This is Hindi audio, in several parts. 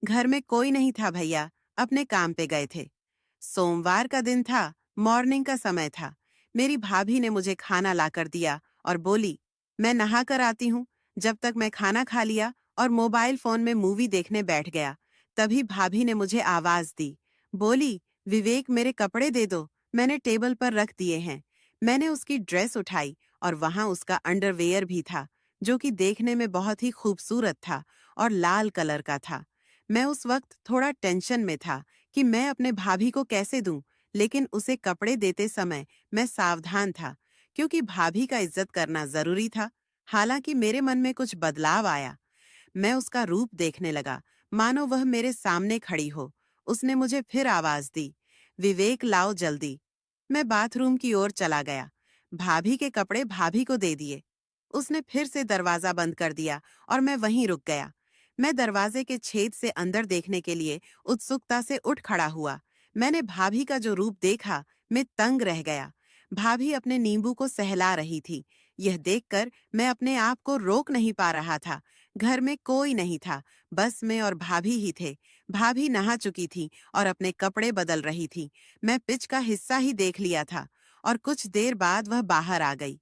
घर में कोई नहीं था भैया, अपने काम पे गए थे। सोमवार का दिन था, मॉर्निंग का समय था। मेरी भाभी ने मुझे खाना लाकर दिया और बोली, मैं नहा कर आती हूँ। जब तक मैं खाना खा लिया और मोबाइल फोन में मूवी देखने बैठ गया, तभी भाभी ने मुझे आवाज दी। बोली, विवेक मेरे कपड़े दे दो, मैंने टेबल पर रख दिए हैं। मैंने उसकी ड्रेस उठाई और वहां उसका अंडरवेयर भी था, जो कि देखने में बहुत ही खूबसूरत था और लाल कलर का था। मैं उस वक्त थोड़ा टेंशन में था कि मैं अपने भाभी को कैसे दूं, लेकिन उसे कपड़े देते समय मैं सावधान था, क्योंकि भाभी का इज्जत करना जरूरी था। हालांकि मेरे मन में कुछ बदलाव आया। मैं उसका रूप देखने लगा, मानो वह मेरे सामने खड़ी हो। उसने मुझे फिर आवाज दी, विवेक लाओ जल्दी। मैं बाथरूम की ओर चला गया। भाभी के कपड़े भाभी को दे दिए। उसने फिर से दरवाजा बंद कर दिया और मैं वहीं रुक गया। मैं दरवाजे के छेद से अंदर देखने के लिए उत्सुकता से उठ खड़ा हुआ। मैंने भाभी का जो रूप देखा, मैं तंग रह गया। भाभी अपने नींबू को सहला रही थी। यह देखकर मैं अपने आप को रोक नहीं पा रहा था। घर में कोई नहीं था, बस मैं और भाभी ही थे। भाभी नहा चुकी थी और अपने कपड़े बदल रही थी। मैं पिच का हिस्सा ही देख लिया था और कुछ देर बाद वह बाहर आ गई।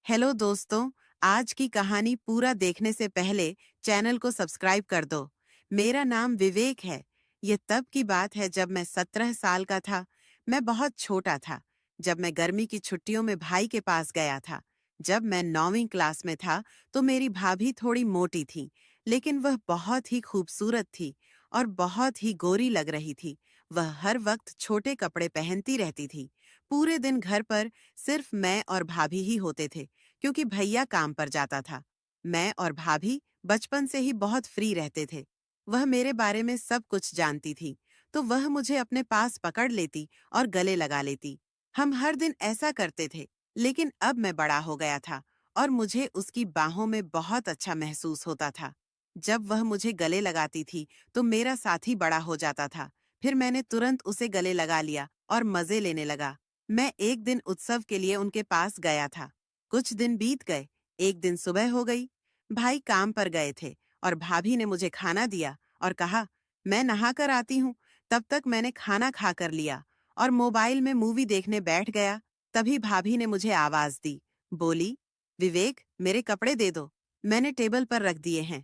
हेलो दोस्तों, आज की कहानी पूरा देखने से पहले चैनल को सब्सक्राइब कर दो। मेरा नाम विवेक है। ये तब की बात है जब मैं 17 साल का था। मैं बहुत छोटा था जब मैं गर्मी की छुट्टियों में भाई के पास गया था। जब मैं 9वीं क्लास में था तो मेरी भाभी थोड़ी मोटी थी, लेकिन वह बहुत ही खूबसूरत थी और बहुत ही गोरी लग रही थी। वह हर वक्त छोटे कपड़े पहनती रहती थी। पूरे दिन घर पर सिर्फ मैं और भाभी ही होते थे, क्योंकि भैया काम पर जाता था। मैं और भाभी बचपन से ही बहुत फ्री रहते थे। वह मेरे बारे में सब कुछ जानती थी, तो वह मुझे अपने पास पकड़ लेती और गले लगा लेती। हम हर दिन ऐसा करते थे, लेकिन अब मैं बड़ा हो गया था और मुझे उसकी बाहों में बहुत अच्छा महसूस होता था। जब वह मुझे गले लगाती थी, तो मेरा साथी बड़ा हो जाता था। फिर मैंने तुरंत उसे गले लगा लिया और मजे लेने लगा। मैं एक दिन उत्सव के लिए उनके पास गया था। कुछ दिन बीत गए। एक दिन सुबह हो गई। भाई काम पर गए थे और भाभी ने मुझे खाना दिया और कहा, मैं नहा कर आती हूँ। तब तक मैंने खाना खा कर लिया और मोबाइल में मूवी देखने बैठ गया। तभी भाभी ने मुझे आवाज दी। बोली, विवेक मेरे कपड़े दे दो, मैंने टेबल पर रख दिए हैं।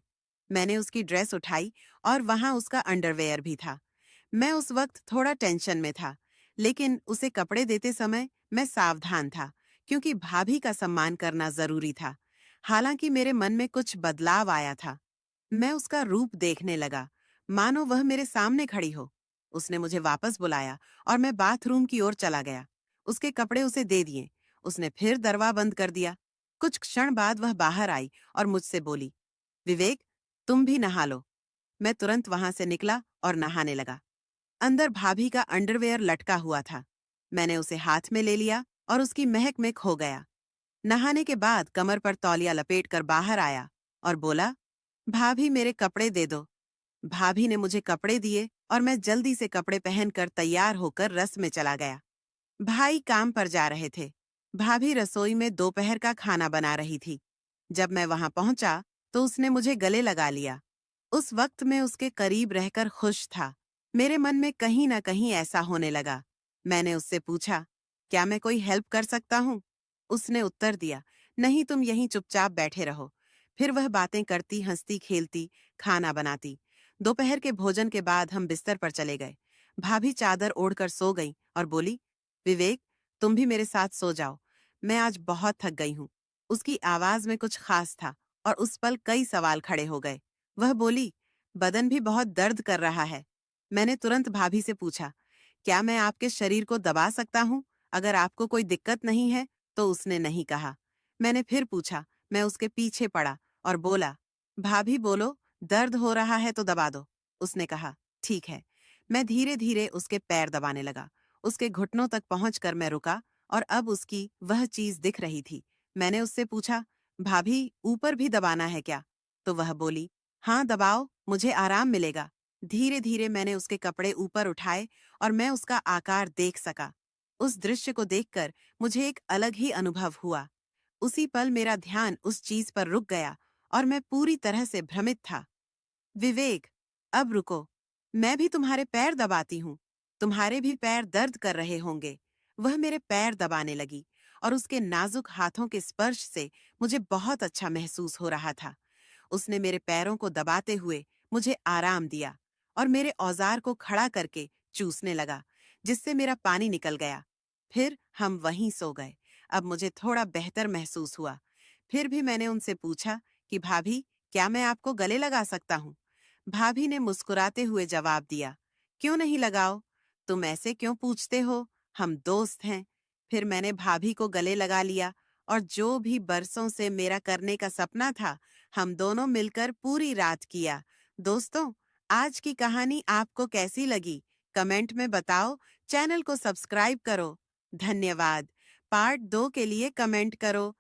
मैंने उसकी ड्रेस उठाई और वहां उसका अंडरवेयर भी था। मैं उस वक्त थोड़ा टेंशन में था, लेकिन उसे कपड़े देते समय मैं सावधान था, क्योंकि भाभी का सम्मान करना जरूरी था। हालांकि मेरे मन में कुछ बदलाव आया था। मैं उसका रूप देखने लगा, मानो वह मेरे सामने खड़ी हो। उसने मुझे वापस बुलाया और मैं बाथरूम की ओर चला गया। उसके कपड़े उसे दे दिए। उसने फिर दरवाजा बंद कर दिया। कुछ क्षण बाद वह बाहर आई और मुझसे बोली, विवेक तुम भी नहा लो। मैं तुरंत वहां से निकला और नहाने लगा। अंदर भाभी का अंडरवेयर लटका हुआ था। मैंने उसे हाथ में ले लिया और उसकी महक में खो गया। नहाने के बाद कमर पर तौलिया लपेट कर बाहर आया और बोला, भाभी मेरे कपड़े दे दो। भाभी ने मुझे कपड़े दिए और मैं जल्दी से कपड़े पहनकर तैयार होकर रस में चला गया। भाई काम पर जा रहे थे। भाभी रसोई में दोपहर का खाना बना रही थी। जब मैं वहां पहुंचा तो उसने मुझे गले लगा लिया। उस वक्त मैं उसके करीब रहकर खुश था। मेरे मन में कहीं ना कहीं ऐसा होने लगा। मैंने उससे पूछा, क्या मैं कोई हेल्प कर सकता हूँ? उसने उत्तर दिया, नहीं तुम यहीं चुपचाप बैठे रहो। फिर वह बातें करती, हंसती, खेलती, खाना बनाती। दोपहर के भोजन के बाद हम बिस्तर पर चले गए। भाभी चादर ओढ़कर सो गई और बोली, विवेक तुम भी मेरे साथ सो जाओ, मैं आज बहुत थक गई हूँ। उसकी आवाज में कुछ खास था और उस पल कई सवाल खड़े हो गए। वह बोली, बदन भी बहुत दर्द कर रहा है। मैंने तुरंत भाभी से पूछा, क्या मैं आपके शरीर को दबा सकता हूँ, अगर आपको कोई दिक्कत नहीं है? तो उसने नहीं कहा। मैंने फिर पूछा। मैं उसके पीछे पड़ा और बोला, भाभी बोलो, दर्द हो रहा है तो दबा दो। उसने कहा, ठीक है। मैं धीरे धीरे उसके पैर दबाने लगा। उसके घुटनों तक पहुंचकर मैं रुका और अब उसकी वह चीज दिख रही थी। मैंने उससे पूछा, भाभी ऊपर भी दबाना है क्या? तो वह बोली, हाँ दबाओ, मुझे आराम मिलेगा। धीरे धीरे मैंने उसके कपड़े ऊपर उठाए और मैं उसका आकार देख सका। उस दृश्य को देखकर मुझे एक अलग ही अनुभव हुआ। उसी पल मेरा ध्यान उस चीज पर रुक गया और मैं पूरी तरह से भ्रमित था। विवेक, अब रुको। मैं भी तुम्हारे पैर दबाती हूँ। तुम्हारे भी पैर दर्द कर रहे होंगे। वह मेरे पैर दबाने लगी और उसके नाजुक हाथों के स्पर्श से मुझे बहुत अच्छा महसूस हो रहा था। उसने मेरे पैरों को दबाते हुए मुझे आराम दिया और मेरे औजार को खड़ा करके चूसने लगा, जिससे मेरा पानी निकल गया। फिर हम वहीं सो गए। अब मुझे थोड़ा बेहतर महसूस हुआ। फिर भी मैंने उनसे पूछा कि भाभी, क्या मैं आपको गले लगा सकता हूँ? भाभी ने मुस्कुराते हुए जवाब दिया, क्यों नहीं लगाओ? तुम ऐसे क्यों पूछते हो? हम दोस्त हैं। फिर मैंने भाभी को गले लगा लिया और जो भी बरसों से मेरा करने का सपना था, हम दोनों मिलकर पूरी रात किया। दोस्तों, आज की कहानी आपको कैसी लगी? कमेंट में बताओ। चैनल को सब्सक्राइब करो। धन्यवाद। पार्ट 2 के लिए कमेंट करो।